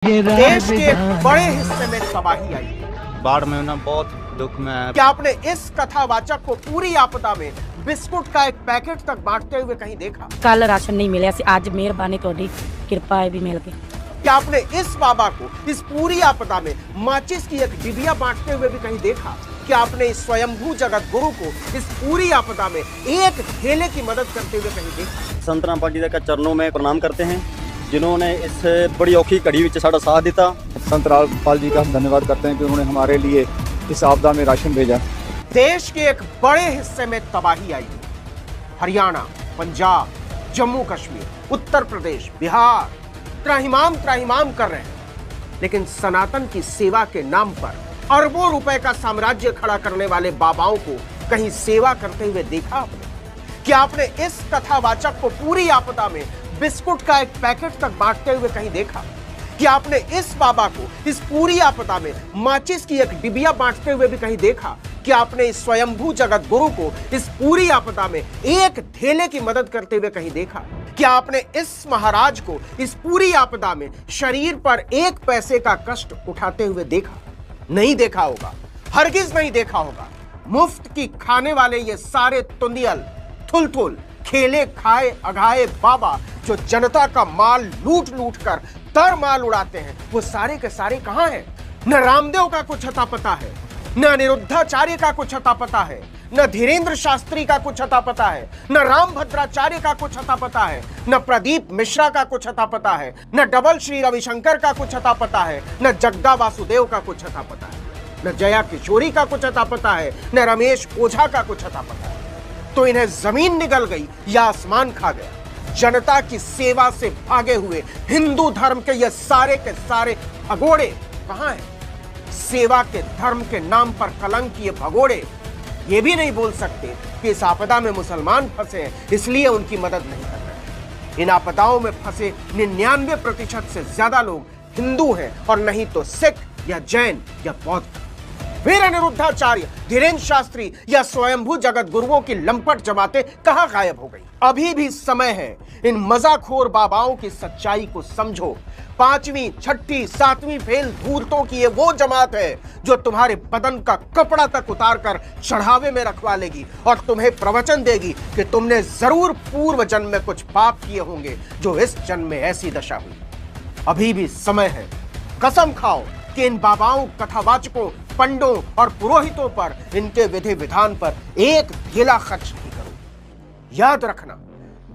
देश के एक बड़े हिस्से में तबाही आई है। बाढ़ में ना बहुत दुख में है। क्या आपने इस कथावाचक को पूरी आपदा में बिस्कुट का एक पैकेट तक बांटते हुए कहीं देखा? कल राशन नहीं मिले, आज मेहरबानी थोड़ी कृपा है भी मिल गई। क्या आपने इस बाबा को इस पूरी आपदा में माचिस की एक डिबिया बांटते हुए भी कहीं देखा? क्या आपने इस स्वयंभू जगत गुरु को इस पूरी आपदा में एक ठेले की मदद करते हुए कहीं देखा? संत रामपाल जी के चरणों में प्रणाम करते हैं जिन्होंने इस बड़ी औखी कड़ी में साड़ा साथ दिता। संत रामपाल जी का हम धन्यवाद करते हैं कि उन्होंने हमारे लिए इस आपदा में राशन भेजा। देश के एक बड़े हिस्से में तबाही आई है। हरियाणा, पंजाब, जम्मू कश्मीर, उत्तर प्रदेश, बिहार त्राहिमाम कर रहे हैं, लेकिन सनातन की सेवा के नाम पर अरबों रुपए का साम्राज्य खड़ा करने वाले बाबाओं को कहीं सेवा करते हुए देखा आपने? क्या आपने इस कथावाचक को पूरी आपदा में बिस्कुट का एक पैकेट तक बांटते हुए कहीं देखा? कि आपने इस बाबा को इस पूरी आपदा में माचिस की एक डिबिया बांटते हुए भी कहीं देखा? कि आपने इस स्वयंभू जगत गुरु को इस पूरी आपदा में एक ठेले की मदद करते हुए कहीं देखा? क्या आपने इस महाराज को इस पूरी आपदा में शरीर पर एक पैसे का कष्ट उठाते हुए देखा? नहीं देखा होगा, हरगिज नहीं देखा होगा। मुफ्त की खाने वाले ये सारे तुंदियल थुल खेले खाए अघाए बाबा जो जनता का माल लूट कर तर माल उड़ाते हैं, वो सारे के सारे कहां हैं? न रामदेव का कुछ अता पता है, न अनिरुद्धाचार्य का कुछ अता पता है, न धीरेन्द्र शास्त्री का कुछ अता पता है, न रामभद्राचार्य का कुछ अता पता है, न प्रदीप मिश्रा का कुछ अता पता है, न डबल श्री रविशंकर का कुछ अता पता है, न जग्गा वासुदेव का कुछ अता पता है, न जया किशोरी का कुछ अता पता है, न रमेश ओझा का कुछ अता पता है। तो इन्हें जमीन निगल गई या आसमान खा गया? जनता की सेवा से भागे हुए हिंदू धर्म के ये सारे भगोड़े कहां हैं? सेवा के धर्म के नाम पर कलंक ये भगोड़े ये भी नहीं बोल सकते कि इस आपदा में मुसलमान फंसे हैं इसलिए उनकी मदद नहीं कर रहे। इन आपदाओं में फंसे 99% से ज्यादा लोग हिंदू हैं और नहीं तो सिख या जैन या बौद्ध। फिर अनिरुद्धाचार्य, धीरेन्द्र शास्त्री या स्वयंभू जगत गुरुओं की लंपट जमातें कहां गायब हो गई? अभी भी समय है इन मजाखोर बाबाओं की सच्चाई को समझो। 5वीं, 6ठी, 7वीं फेल धूर्तों की ये वो जमात है जो तुम्हारे बदन का कपड़ा तक उतार कर चढ़ावे में रखवा लेगी और तुम्हें प्रवचन देगी कि तुमने जरूर पूर्व जन्म में कुछ पाप किए होंगे जो इस जन्म में ऐसी दशा हुई। अभी भी समय है, कसम खाओ कि इन बाबाओं, कथावाचकों, पंडों और पुरोहितों पर, इनके विधि विधान पर एक ढेला खर्च नहीं करो। याद रखना,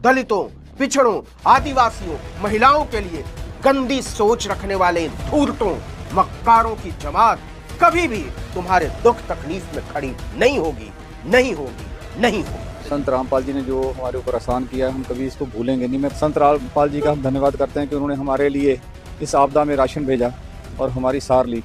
दलितों, पिछड़ों, आदिवासियों, महिलाओं के लिए गंदी सोच रखने वाले धूर्तों, मक्कारों की जमात कभी भी तुम्हारे दुख तकलीफ में खड़ी नहीं होगी। संत रामपाल जी ने जो हमारे ऊपर आसान किया है हम कभी इसको भूलेंगे नहीं। मैं संत रामपाल जी का हम धन्यवाद करते हैं कि उन्होंने हमारे लिए इस आपदा में राशन भेजा और हमारी सार ली।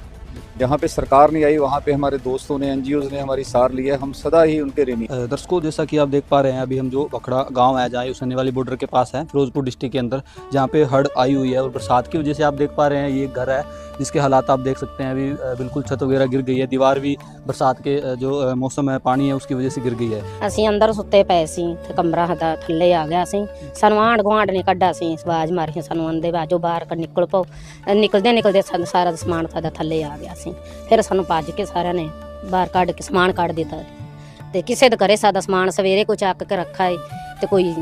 जहाँ पे सरकार नहीं आई वहाँ पे हमारे दोस्तों ने, एनजीओज ने हमारी सार ली है। हम सदा ही उनके ऋणी। दर्शकों, जैसा कि आप देख पा रहे हैं, अभी हम जो बखड़ा गांव है जहाँ हुसैनी वाली बॉर्डर के पास है, फिरोजपुर डिस्ट्रिक्ट के अंदर, जहाँ पे हड़ आई हुई है और बरसात की वजह से आप देख पा रहे हैं ये घर है जिसके हालात आप देख सकते हैं। अभी बिल्कुल छत वगैरह गिर गई है, दीवार भी बरसात के जो मौसम है, पानी है, उसकी वजह से गिर गई है। ਅਸੀਂ ਅੰਦਰ ਸੁੱਤੇ ਪਏ ਸੀ ਤੇ ਕਮਰਾ ਹਦਾ ਥੱਲੇ ਆ ਗਿਆ ਸੀ। ਸਾਨੂੰ ਆਂਢ ਗੁਆਂਢ ਨੇ ਕੱਢਾ ਸੀ, ਆਵਾਜ਼ ਮਾਰੀ ਸਾਨੂੰ ਆਂਦੇ ਬਾਜੋ ਬਾਹਰ ਨਿਕਲ ਪਓ। ਨਿਕਲਦੇ ਸਾਨੂੰ ਸਾਰਾ ਸਮਾਨ ਸਾਡਾ ਥੱਲੇ ਆ ਗਿਆ ਸੀ। ਫਿਰ ਸਾਨੂੰ ਭੱਜ ਕੇ ਸਾਰਿਆਂ ਨੇ ਬਾਹਰ ਕੱਢ ਕੇ ਸਮਾਨ ਕੱਢ ਦਿੱਤਾ ਤੇ ਕਿਸੇ ਦੇ ਘਰੇ ਸਾਡਾ ਸਮਾਨ ਸਵੇਰੇ ਕੋਈ ਚੱਕ ਕੇ ਰੱਖਾ ਹੈ ਤੇ ਕੋਈ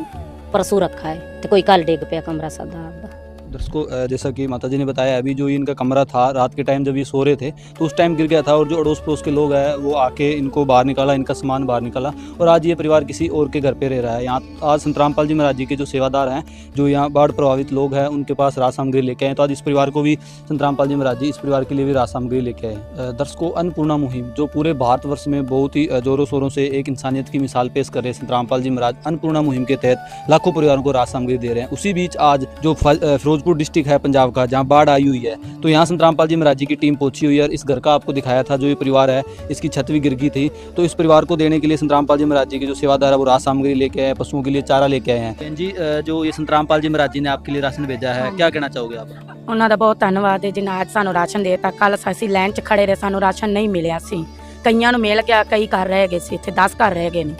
ਪਰਸੋਂ ਰੱਖਾ ਹੈ ਤੇ ਕੋਈ ਕੱਲ ਡਿੱਗ ਪਿਆ ਕਮਰਾ ਸਾਡਾ ਆਪਦਾ। दर्शकों, जैसा कि माता जी ने बताया, अभी जो इनका कमरा था रात के टाइम जब ये सो रहे थे तो उस टाइम गिर गया था और जो अड़ोस पड़ोस के लोग हैं वो आके इनको बाहर निकाला, इनका सामान बाहर निकाला और आज ये परिवार किसी और के घर पे रह रहा है। यहाँ आज संत रामपाल जी महाराज जी के जो सेवादार हैं, जो यहाँ बाढ़ प्रभावित लोग हैं, उनके पास राज सामग्री लेके आए। तो आज इस परिवार को भी संत रामपाल जी महाराज जी इस परिवार के लिए भी राज सामग्री लेके आए। दर्शकों, अन्नपूर्णा मुहिम जो पूरे भारतवर्ष में बहुत ही जोरों शोरों से एक इंसानियत की मिसाल पेश कर रहे हैं संत रामपाल जी महाराज, अन्नपूर्णा मुहिम के तहत लाखों परिवारों को राज सामग्री दे रहे हैं। उसी बीच आज जो फिरोजपुर डिस्ट्रिक्ट है पंजाब का, जहां बाढ़ आई हुई है, तो यहां संत रामपाल जी महाराज जी की टीम पहुंची हुई है और इस घर का आपको दिखाया था जो ये परिवार है, इसकी छत भी गिर गई थी। तो इस परिवार को देने के लिए संत रामपाल जी महाराज जी के जो सेवादार है वो राज सामग्री लेके आए, पशुओं के लिए चारा लेके आए हैं। जी, जो ये संत रामपाल जी महाराज जी ने आपके लिए राशन भेजा है, क्या कहना चाहोगे आप? ਉਹਨਾਂ ਦਾ ਬਹੁਤ ਧੰਨਵਾਦ ਹੈ ਜਿਨ੍ਹਾਂ ਅੱਜ ਸਾਨੂੰ ਰਾਸ਼ਨ ਦੇਤਾ। ਕੱਲ ਅਸੀਂ ਲਾਈਨ 'ਚ ਖੜੇ ਰਹੇ, ਸਾਨੂੰ ਰਾਸ਼ਨ ਨਹੀਂ ਮਿਲਿਆ ਸੀ। ਕਈਆਂ ਨੂੰ ਮਿਲ ਗਿਆ, ਕਈ ਘਰ ਰਹਿ ਗਏ ਸੀ, ਇੱਥੇ 10 ਘਰ ਰਹਿ ਗਏ ਨੇ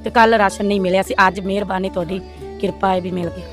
ਤੇ ਕੱਲ ਰਾਸ਼ਨ ਨਹੀਂ ਮਿਲਿਆ ਸੀ। ਅੱਜ ਮਿਹਰਬਾਨੀ ਤੁਹਾਡੀ ਕਿਰਪਾ ਹੈ ਵੀ ਮਿਲ ਗਿਆ।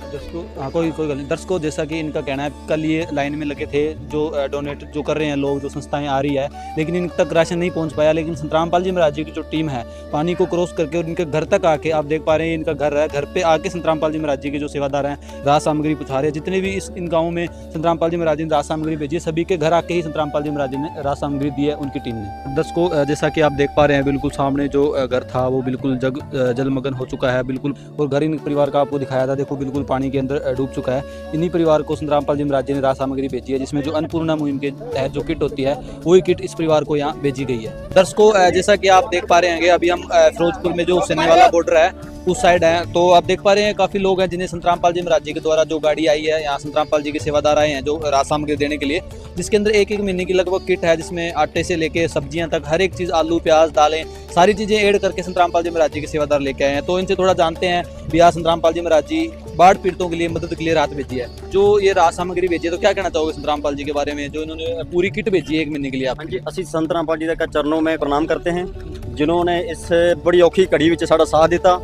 कोई गल नहीं। दर्शकों, जैसा कि इनका कहना है, कल ये लाइन में लगे थे जो डोनेट जो कर रहे हैं लोग, जो संस्थाएं आ रही है, लेकिन इन तक राशन नहीं पहुंच पाया। लेकिन संत रामपाल जी महाराज जी की जो टीम है, पानी को क्रॉस करके और इनके घर तक आके, आप देख पा रहे हैं इनका घर है, घर पे आके संत रामपाल जी महाराज जी के जो सेवादार हैं राज सामग्री पहुँचा रहे हैं। जितने भी इन गाँव में संत रामपाल जी महाराज जी ने राज सामग्री भेजी है, सभी के घर आके ही संत रामपाल जी महाराज जी ने राज सामग्री दी है उनकी टीम ने। दर्शकों, जैसा कि आप देख पा रहे हैं, बिल्कुल सामने जो घर था वो बिल्कुल जलमग्न हो चुका है बिल्कुल। और घर इन परिवार का आपको दिखाया था, देखो बिल्कुल पानी के अंदर डूब चुका है। इन्हीं परिवार को संत रामपाल जी महाराज जी ने राज सामग्री भेजी है, जिसमें जो अन्नपूर्णा मुहिम के तहत जो किट होती है वही किट इस परिवार को यहाँ भेजी गई है। दर्शकों, जैसा कि आप देख पा रहे हैं, अभी हम फिरोजपुर में जो सेने वाला बॉर्डर है उस साइड है, तो आप देख पा रहे हैं काफी लोग हैं जिन्हें संत रामपाल जी महाराज जी के द्वारा जो गाड़ी आई है, यहाँ संत रामपाल जी के सेवादार आए हैं जो राज सामग्री देने के लिए, जिसके अंदर एक महीने की लगभग किट है, जिसमें आटे से लेके सब्जियां तक हर एक चीज, आलू प्याज दालें सारी चीजें ऐड करके संत रामपाल जी महाराज जी के सेवादार लेके आए हैं। तो इनसे थोड़ा जानते हैं भी आज संत रामपाल जी महाराज जी बाढ़ पीड़ितों के लिए मदद के लिए राहत भेजी है, जो ये राज सामग्री भेजी है, तो क्या कहना चाहोगे संत रामपाल जी के बारे में, जो इन्होंने पूरी किट भेजी है 1 महीने के लिए? आप जी, ਅਸੀਂ संत रामपाल जी का चरणों में प्रणाम करते हैं, जिन्होंने इस बड़ी औखी घड़ी ਵਿੱਚ ਸਾਡਾ ਸਾਥ ਦਿੱਤਾ।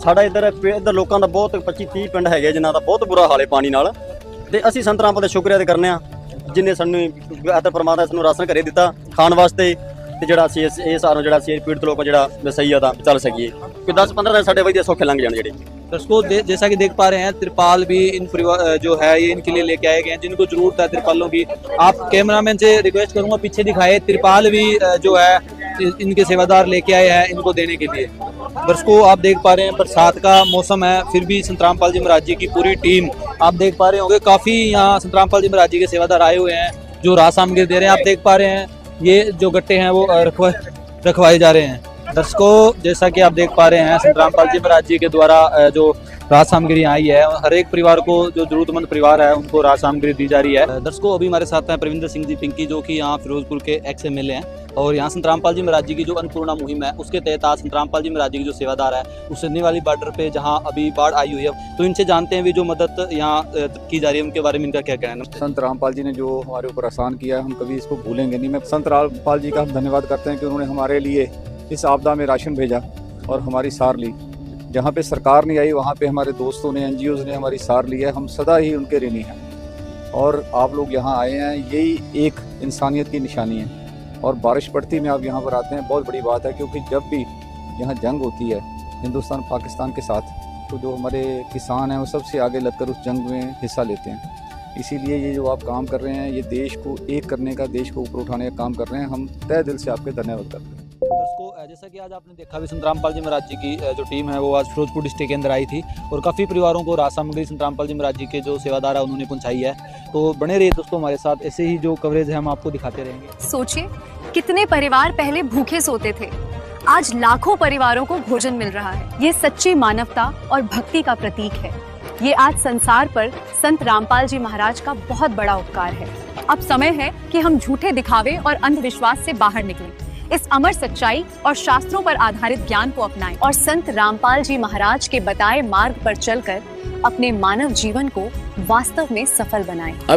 ਸਾਡਾ ਇੱਧਰ ਲੋਕਾਂ ਦਾ ਬਹੁਤ 25-30 ਪਿੰਡ ਹੈਗੇ ਜਿਨ੍ਹਾਂ ਦਾ ਬਹੁਤ ਬੁਰਾ ਹਾਲ ਹੈ ਪਾਣੀ ਨਾਲ, ਤੇ ਅਸੀਂ ਸੰਤ ਰਾਮਪਾਲ ਦਾ ਸ਼ੁਕਰੀਆ ਅਦਾ ਕਰਨੇ ਆ ਜਿਨ੍ਹਾਂ ਸਾਨੂੰ ਆਤਰ ਪਰਮਾਤਮਾ ਸਾਨੂੰ ਰਾਸ਼ਨ ਘਰੇ ਦਿੱਤਾ ਖਾਣ ਵਾਸਤੇ, ਤੇ ਜਿਹੜਾ ਅਸੀਂ ਇਹ ਸਾਰੋਂ ਜਿਹੜਾ ਅਸੀਂ ਪੀੜਤ ਲੋਕ ਜਿਹੜਾ ਸਹੀ ਆ ਤਾਂ ਚੱਲ ਸਕੀਏ ਕਿ 10-15 ਦਿਨ ਸਾਡੇ ਵਧੀਆ ਸੌਖੇ लंघ जाने ਜਿਹੜੇ। दर्शकों, जैसा कि देख पा रहे हैं, तिरपाल भी इन परिवार जो है ये इनके लिए लेके आए गए हैं, जिनको जरूरत है तिरपालों की। आप कैमरामैन से रिक्वेस्ट करूंगा पीछे दिखाए, तिरपाल भी जो है इनके सेवादार लेके आए हैं इनको देने के लिए। दर्शकों, आप देख पा रहे हैं बरसात का मौसम है, फिर भी संत रामपाल जी महाराज जी की पूरी टीम आप देख पा रहे होंगे, काफी यहाँ संत रामपाल जी महाराज जी के सेवादार आए हुए हैं जो राज सामग्री दे रहे हैं। आप देख पा रहे हैं ये जो गट्टे हैं वो रखवाए जा रहे हैं। दर्शकों, जैसा कि आप देख पा रहे हैं, संत रामपाल जी महाराज जी के द्वारा जो राज सामग्री आई है, हर एक परिवार को जो जरूरतमंद परिवार है उनको राज सामग्री दी जा रही है। दर्शकों, अभी हमारे साथ हैं प्रविंदर सिंह जी पिंकी, जो कि यहाँ फिरोजपुर के एक्स MLA हैं, और यहाँ संत रामपाल जी महाराज जी की जो अन्नपूर्णा मुहिम है उसके तहत आज संत रामपाल जी महाराज जी की जो सेवादार है उस सिडनी वाली बॉर्डर पे जहाँ अभी बाढ़ आई हुई है, तो इनसे जानते हैं भी जो मदद यहाँ की जा रही है उनके बारे में इनका क्या कहना है। संत रामपाल जी ने जो हमारे ऊपर एहसान किया है हम कभी इसको भूलेंगे नहीं। मैं संत रामपाल जी का हम धन्यवाद करते हैं कि उन्होंने हमारे लिए इस आपदा में राशन भेजा और हमारी सार ली। जहाँ पे सरकार नहीं आई वहाँ पे हमारे दोस्तों ने, NGOs ने हमारी सार ली है। हम सदा ही उनके ऋणी हैं, और आप लोग यहाँ आए हैं यही एक इंसानियत की निशानी है। और बारिश पड़ती में आप यहाँ पर आते हैं, बहुत बड़ी बात है, क्योंकि जब भी यहाँ जंग होती है हिंदुस्तान पाकिस्तान के साथ, तो जो हमारे किसान हैं वो सबसे आगे लगकर उस जंग में हिस्सा लेते हैं। इसीलिए ये जो आप काम कर रहे हैं, ये देश को एक करने का, देश को ऊपर उठाने का काम कर रहे हैं। हम तहे दिल से आपके धन्यवाद करते हैं। दर्शकों, जैसा कि आज आपने देखा भी संत रामपाल जी महाराज जी की जो टीम है वो आज फिरोजपुर डिस्ट्रिक्ट के अंदर आई थी, और काफ़ी परिवारों को राज सामग्री संत रामपाल जी महाराज जी के जो सेवादार है उन्होंने पहुंचाई है। तो बने रहिए दोस्तों हमारे साथ, ऐसे ही जो कवरेज है हम आपको दिखाते रहेंगे। सोचिए कितने परिवार पहले भूखे सोते थे, आज लाखों परिवारों को भोजन मिल रहा है। ये सच्ची मानवता और भक्ति का प्रतीक है। ये आज संसार पर संत रामपाल जी महाराज का बहुत बड़ा उपकार है। अब समय है कि हम झूठे दिखावे और अंधविश्वास से बाहर निकलें, इस अमर सच्चाई और शास्त्रों पर आधारित ज्ञान को अपनाएं और संत रामपाल जी महाराज के बताए मार्ग पर चलकर अपने मानव जीवन को वास्तव में सफल बनाएं।